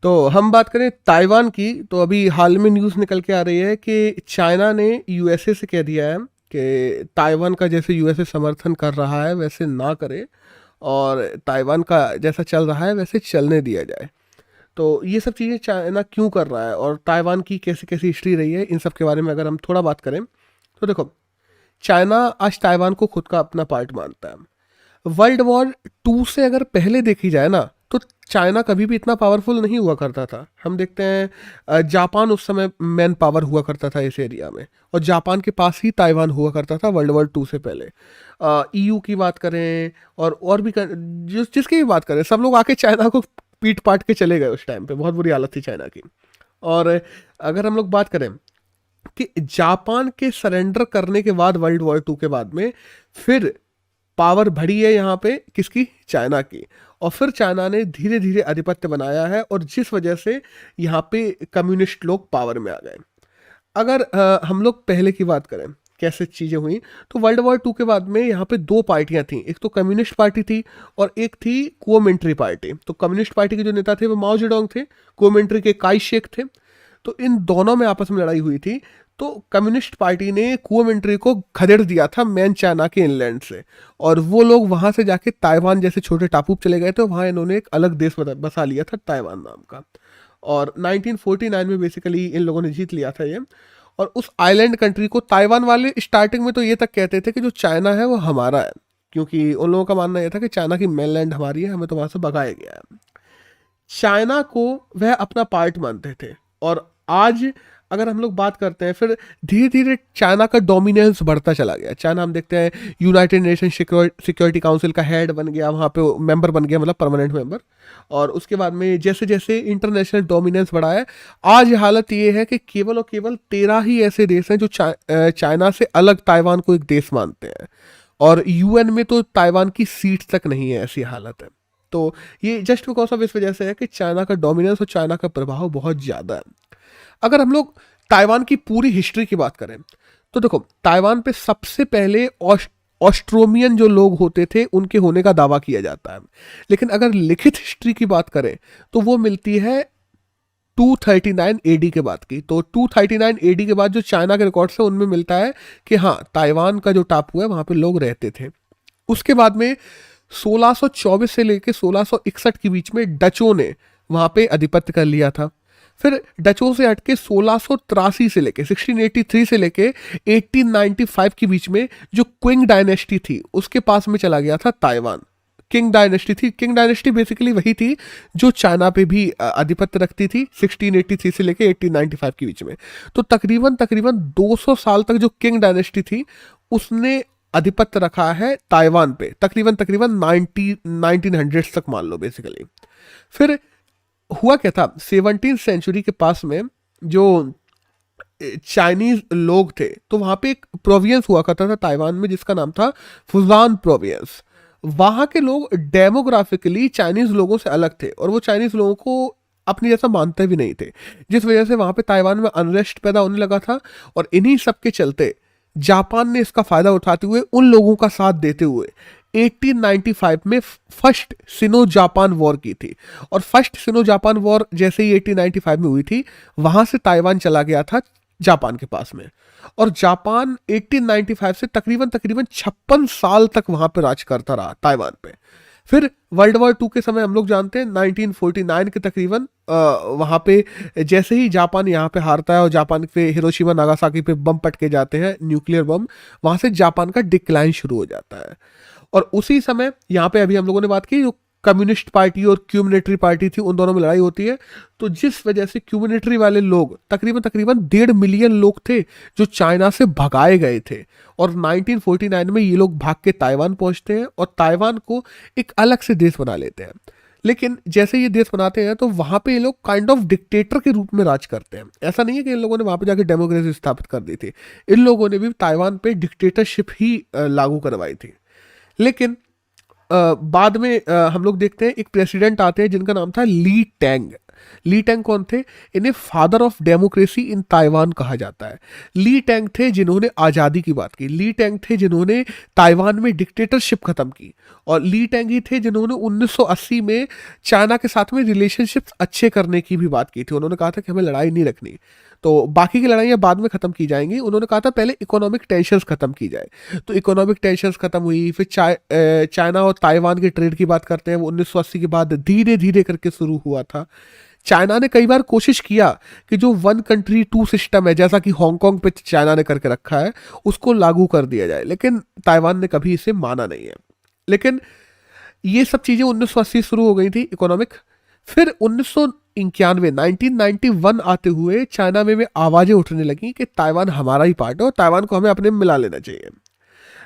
तो हम बात करें ताइवान की, तो अभी हाल में न्यूज़ निकल के आ रही है कि चाइना ने यूएसए से कह दिया है कि ताइवान का जैसे यूएसए समर्थन कर रहा है वैसे ना करे, और ताइवान का जैसा चल रहा है वैसे चलने दिया जाए। तो ये सब चीज़ें चाइना क्यों कर रहा है और ताइवान की कैसी कैसी हिस्ट्री रही है, इन सब के बारे में अगर हम थोड़ा बात करें तो देखो, चाइना आज ताइवान को खुद का अपना पार्ट मानता है। वर्ल्ड वॉर 2 से अगर पहले देखी जाए ना, तो चाइना कभी भी इतना पावरफुल नहीं हुआ करता था। हम देखते हैं जापान उस समय मैन पावर हुआ करता था इस एरिया में, और जापान के पास ही ताइवान हुआ करता था वर्ल्ड वॉर 2 से पहले। ईयू की बात करें और भी जिसकी भी बात करें, सब लोग आके चाइना को पीट पाट के चले गए। उस टाइम पे बहुत बुरी हालत थी चाइना की। और अगर हम लोग बात करें कि जापान के सरेंडर करने के बाद वर्ल्ड वॉर 2 के बाद में फिर पावर बढ़ी है यहाँ पे किसकी, चाइना की। और फिर चाइना ने धीरे धीरे आधिपत्य बनाया है, और जिस वजह से यहाँ पे कम्युनिस्ट लोग पावर में आ गए। अगर हम लोग पहले की बात करें कैसे चीज़ें हुई, तो वर्ल्ड वॉर 2 के बाद में यहाँ पे 2 पार्टियां थी। एक तो कम्युनिस्ट पार्टी थी और एक थी कुओमिंट्री पार्टी। तो कम्युनिस्ट पार्टी के जो नेता थे वो माओ जेडोंग थे, कुओमिंट्री के काई शेक थे। तो इन दोनों में आपस में लड़ाई हुई थी। तो कम्युनिस्ट पार्टी ने कुओमिंट्री को खदेड़ दिया था मैन चाइना के इनलैंड से, और वो लोग वहां से जाके ताइवान जैसे छोटे टापू पे चले गए थे। वहां इन्होंने एक अलग देश बसा लिया था ताइवान नाम का, और 1949 में बेसिकली इन लोगों ने जीत लिया था ये। और उस आइलैंड कंट्री को ताइवान वाले स्टार्टिंग में तो ये तक कहते थे कि जो चाइना है वो हमारा है, क्योंकि उन लोगों का मानना यह था कि चाइना की मेनलैंड हमारी है, हमें तो वहां से भगाया गया है। चाइना को वह अपना पार्ट मानते थे। और आज अगर हम लोग बात करते हैं, फिर धीरे धीरे चाइना का डोमिनेंस बढ़ता चला गया। चाइना हम देखते हैं यूनाइटेड नेशन सिक्योरिटी काउंसिल का हेड बन गया, वहाँ पे मेंबर बन गया, मतलब परमानेंट मेंबर। और उसके बाद में जैसे जैसे इंटरनेशनल डोमिनेंस बढ़ा है, आज हालत ये है कि केवल और केवल 13 ही ऐसे देश हैं जो चाइना से अलग ताइवान को एक देश मानते हैं, और यूएन में तो ताइवान की सीट तक नहीं है, ऐसी हालत है। तो ये जस्ट बिकॉज ऑफ इस वजह से है कि चाइना का डोमिनेंस और चाइना का प्रभाव बहुत ज़्यादा है। अगर हम लोग ताइवान की पूरी हिस्ट्री की बात करें, तो देखो, ताइवान पे सबसे पहले ऑस्ट्रोमियन जो लोग होते थे उनके होने का दावा किया जाता है। लेकिन अगर लिखित हिस्ट्री की बात करें तो वो मिलती है 239 एडी के बाद की। तो 239 एडी के बाद जो चाइना के रिकॉर्ड्स हैं उनमें मिलता है कि हाँ, ताइवान का जो टापू है वहाँ पे लोग रहते थे। उसके बाद में 1624 से लेके 1661 के बीच में डचों ने वहाँ पे आधिपत्य कर लिया था। फिर डचों से हटके 1683 से लेके 1683 से लेके 1895 के बीच में जो क्विंग डायनेस्टी थी उसके पास में चला गया था ताइवान। किंग डायनेस्टी थी। किंग डायनेस्टी बेसिकली वही थी जो चाइना पे भी आधिपत्य रखती थी 1683 से लेके 1895 के बीच में। तो तकरीबन तकरीबन 200 साल तक जो किंग डायनेस्टी थी उसने आधिपत्य रखा है ताइवान पे, तकरीबन तकरीबन 1900 तक मान लो बेसिकली। फिर हुआ क्या था, 17th सेंचुरी के पास में जो चाइनीज लोग थे, तो वहां पे एक प्रोविंस हुआ करता था ताइवान में जिसका नाम था फुजान प्रोविंस। वहां के लोग डेमोग्राफिकली चाइनीज लोगों से अलग थे, और वो चाइनीज लोगों को अपनी जैसा मानते भी नहीं थे, जिस वजह से वहां पे ताइवान में अनरेस्ट पैदा होने लगा था। और इन्हीं सब के चलते जापान ने इसका फायदा उठाते हुए, उन लोगों का साथ देते हुए 1895 में फर्स्ट सिनो जापान वॉर की थी। और फर्स्ट सिनो जापान वॉर जैसे ही 1895 में हुई थी, वहां से ताइवान चला गया था जापान के पास में। और जापान 1895 से तकरीबन तकरीबन 56 साल तक वहां पे राज करता रहा ताइवान पे। फिर वर्ल्ड वॉर 2 के समय हम लोग जानते हैं 1949 के तकरीबन वहां पे जैसे ही जापान यहाँ पे हारता है और जापान पे हिरोशिमा नागासाकी पे बम पटके जाते हैं, न्यूक्लियर बम, वहां से जापान का डिक्लाइन शुरू हो जाता है। और उसी समय यहाँ पे अभी हम लोगों ने बात की, जो कम्युनिस्ट पार्टी और क्यूमिनेटरी पार्टी थी, उन दोनों में लड़ाई होती है। तो जिस वजह से क्यूमिनेटरी वाले लोग तकरीबन तकरीबन 1.5 मिलियन लोग थे जो चाइना से भगाए गए थे। और 1949 में ये लोग भाग के ताइवान पहुंचते हैं और ताइवान को एक अलग से देश बना लेते हैं। लेकिन जैसे ये देश बनाते हैं तो वहां पे ये लोग काइंड ऑफ डिक्टेटर के रूप में राज करते हैं। ऐसा नहीं है कि इन लोगों ने वहां पे जाके डेमोक्रेसी स्थापित कर दी थी, इन लोगों ने भी ताइवान पे डिक्टेटरशिप ही लागू करवाई थी। लेकिन बाद में हम लोग देखते हैं एक प्रेसिडेंट आते हैं जिनका नाम था ली टैंग। ली टैंग कौन थे? इन्हें father of democracy in Taiwan कहा जाता है। ली टैंग थे जिन्होंने आज़ादी की बात की, ली टैंग थे जिन्होंने ताइवान में डिक्टेटरशिप खत्म की, और ली टैंग ही थे जिन्होंने 1980 में चाइना के साथ में रिलेशनशिप्स अच्छे करने की भी बात की थी। उन्होंने कहा था कि हमें लड़ाई नहीं रखनी, तो बाकी की लड़ाइयाँ बाद में ख़त्म की जाएंगी। उन्होंने कहा था पहले इकोनॉमिक टेंशन्स ख़त्म की जाए, तो इकोनॉमिक टेंशन्स ख़त्म हुई। फिर चाइना और ताइवान के ट्रेड की बात करते हैं, वो 1980 के बाद धीरे धीरे करके शुरू हुआ था। चाइना ने कई बार कोशिश किया कि जो वन कंट्री टू सिस्टम है, जैसा कि हांगकांग पे चाइना ने करके रखा है, उसको लागू कर दिया जाए, लेकिन ताइवान ने कभी इसे माना नहीं है। लेकिन ये सब चीज़ें 1980 शुरू हो गई थी इकोनॉमिक। फिर 1991 1991 आते हुए चाइना में आवाज़ें उठने लगी कि ताइवान हमारा ही पार्ट है और ताइवान को हमें अपने में मिला लेना चाहिए।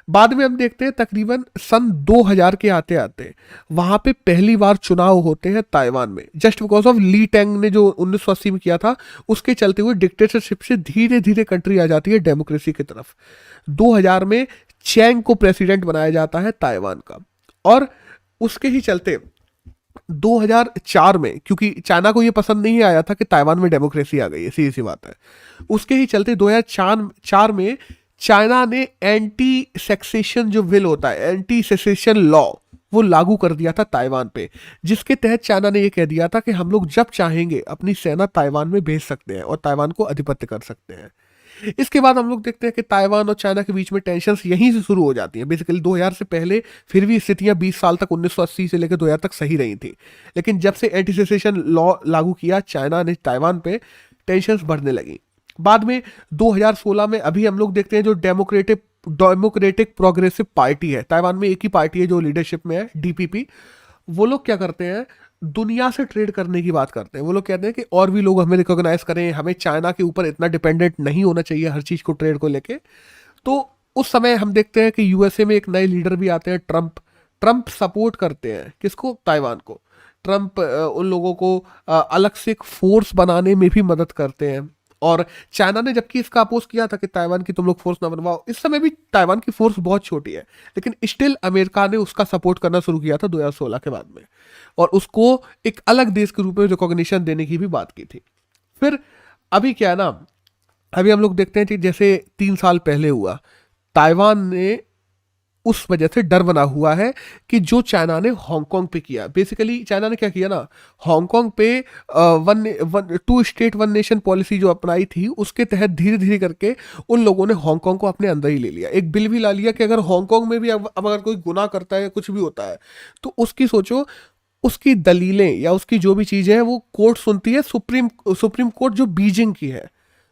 बाद में हम देखते हैं तकरीबन सन 2000 के आते आते वहां पे पहली बार चुनाव होते हैं ताइवान में, just because of Lee Teng ने जो 1980 में किया था, उसके चलते हुए डिक्टेटरशिप से धीरे धीरे कंट्री आ जाती है डेमोक्रेसी की तरफ। 2000 में चैंग को प्रेसिडेंट बनाया जाता है ताइवान का, और उसके ही चलते 2004 में, क्योंकि चाइना को ये पसंद नहीं आया था कि ताइवान में डेमोक्रेसी आ गई है, सीधी सी बात है, उसके ही चलते 2004 में चाइना ने एंटी सेक्सेशन जो बिल होता है, एंटी सेक्सेशन लॉ, वो लागू कर दिया था ताइवान पे, जिसके तहत चाइना ने ये कह दिया था कि हम लोग जब चाहेंगे अपनी सेना ताइवान में भेज सकते हैं और ताइवान को अधिपत्य कर सकते हैं। इसके बाद हम लोग देखते हैं कि ताइवान और चाइना के बीच में टेंशन्स यहीं से शुरू हो जाती हैं। बेसिकली 2000 से पहले फिर भी स्थितियां 20 साल तक 1980 से लेकर 2000 तक सही रही थी, लेकिन जब से एंटी सेसेशन लॉ लागू किया चाइना ने ताइवान पे, टेंशन्स बढ़ने लगी। बाद में 2016 में अभी हम लोग देखते हैं जो डेमोक्रेटिक प्रोग्रेसिव पार्टी है, ताइवान में एक ही पार्टी है जो लीडरशिप में है, डीपीपी। वो लोग क्या करते हैं, दुनिया से ट्रेड करने की बात करते हैं। वो लोग कहते हैं कि और भी लोग हमें रिकॉग्नाइज करें, हमें चाइना के ऊपर इतना डिपेंडेंट नहीं होना चाहिए हर चीज़ को ट्रेड को लेके। तो उस समय हम देखते हैं कि यूएसए में एक नए लीडर भी आते हैं, ट्रंप सपोर्ट करते हैं किसको, ताइवान को। ट्रंप उन लोगों को अलग से एक फोर्स बनाने में भी मदद करते हैं, और चाइना ने जबकि इसका अपोज किया था कि ताइवान की तुम लोग फोर्स ना बनवाओ, इस समय भी ताइवान की फोर्स बहुत छोटी है, लेकिन स्टिल अमेरिका ने उसका सपोर्ट करना शुरू किया था 2016 के बाद में, और उसको एक अलग देश के रूप में रिकॉग्निशन देने की भी बात की थी। फिर अभी क्या है ना, अभी हम लोग देखते हैं कि जैसे 3 साल पहले हुआ, ताइवान ने उस वजह से डर बना हुआ है कि जो चाइना ने हांगकांग पे किया, बेसिकली चाइना ने क्या किया ना, हांगकांग पे two state one nation policy जो अपनाई थी, उसके तहत धीरे धीरे करके उन लोगों ने हांगकांग को अपने अंदर ही ले लिया। एक बिल भी ला लिया कि अगर हांगकांग में भी अब अगर कोई गुनाह करता है, कुछ भी होता है, तो उसकी सोचो, उसकी दलीलें या उसकी जो भी चीज़ें हैं वो कोर्ट सुनती है, सुप्रीम कोर्ट जो बीजिंग की है।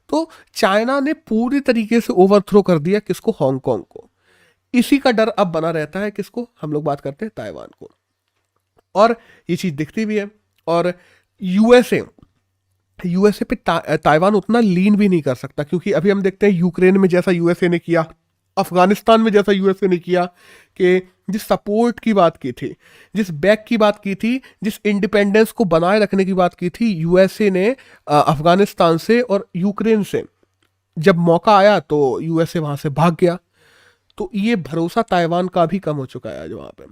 तो चाइना ने पूरी तरीके से ओवरथ्रो कर दिया किसको, हांगकांग को। इसी का डर अब बना रहता है किसको, हम लोग बात करते हैं ताइवान को, और ये चीज दिखती भी है। और यूएसए पे ताइवान उतना लीन भी नहीं कर सकता, क्योंकि अभी हम देखते हैं यूक्रेन में जैसा यूएसए ने किया, अफगानिस्तान में जैसा यूएसए ने किया, कि जिस सपोर्ट की बात की थी, जिस बैक की बात की थी, जिस इंडिपेंडेंस को बनाए रखने की बात की थी, यूएसए ने अफगानिस्तान से और यूक्रेन से जब मौका आया तो यूएसए वहां से भाग गया। तो ये भरोसा ताइवान का भी कम हो चुका है आज वहाँ पे।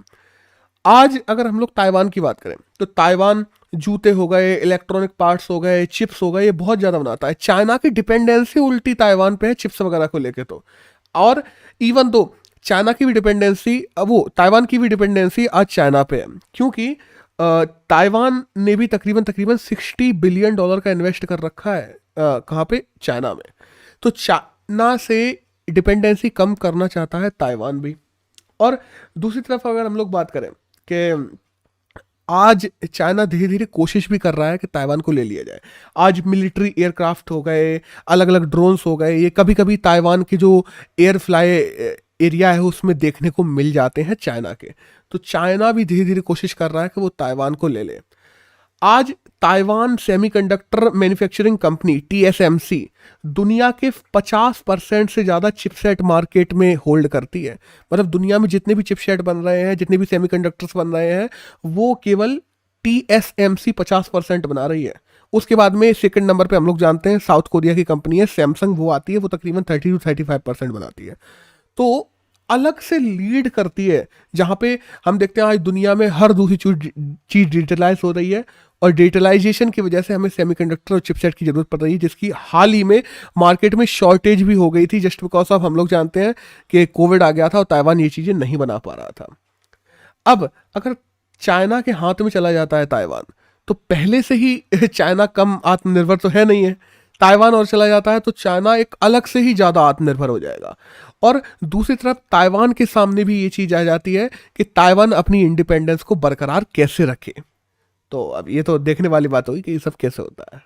आज अगर हम लोग ताइवान की बात करें तो ताइवान जूते हो गए, इलेक्ट्रॉनिक पार्ट्स हो गए, चिप्स हो गए, ये बहुत ज़्यादा बनाता है। चाइना की डिपेंडेंसी उल्टी ताइवान पे है चिप्स वगैरह को लेके तो, और इवन दो चाइना की भी डिपेंडेंसी, वो ताइवान की भी डिपेंडेंसी आज चाइना पे है, क्योंकि ताइवान ने भी तकरीबन $60 बिलियन का इन्वेस्ट कर रखा है कहाँ पे, चाइना में। तो चाइना से डिपेंडेंसी कम करना चाहता है ताइवान भी। और दूसरी तरफ अगर हम लोग बात करें कि आज चाइना धीरे धीरे कोशिश भी कर रहा है कि ताइवान को ले लिया जाए। आज मिलिट्री एयरक्राफ्ट हो गए, अलग अलग ड्रोन्स हो गए, ये कभी कभी ताइवान के जो एयर फ्लाई एरिया है उसमें देखने को मिल जाते हैं चाइना के। तो चाइना भी धीरे धीरे कोशिश कर रहा है कि वो ताइवान को ले ले। आज Taiwan semiconductor manufacturing company TSMC दुनिया के 50% से ज़्यादा चिपसेट मार्केट में होल्ड करती है। मतलब दुनिया में जितने भी चिपसेट बन रहे हैं, जितने भी सेमीकंडक्टर्स बन रहे हैं, वो केवल TSMC 50% बना रही है। उसके बाद में सेकंड नंबर पे हम लोग जानते हैं साउथ कोरिया की कंपनी है सैमसंग, वो आती है, वो तकरीबन 30 से 35% बनाती है। तो अलग से लीड करती है, जहाँ पे हम देखते हैं आज दुनिया में हर दूसरी चीज़ डिजिटलाइज हो रही है, और डिजिटलाइजेशन की वजह से हमें सेमीकंडक्टर और चिपसेट की जरूरत पड़ रही है, जिसकी हाल ही में मार्केट में शॉर्टेज भी हो गई थी, जस्ट बिकॉज ऑफ हम लोग जानते हैं कि कोविड आ गया था और ताइवान ये चीज़ें नहीं बना पा रहा था। अब अगर चाइना के हाथ में चला जाता है ताइवान, तो पहले से ही चाइना कम आत्मनिर्भर तो है नहीं है, ताइवान और चला जाता है तो चाइना एक अलग से ही ज़्यादा आत्मनिर्भर हो जाएगा। और दूसरी तरफ ताइवान के सामने भी ये चीज़ आ जाती है कि ताइवान अपनी इंडिपेंडेंस को बरकरार कैसे रखे। तो अब ये तो देखने वाली बात होगी कि ये सब कैसे होता है।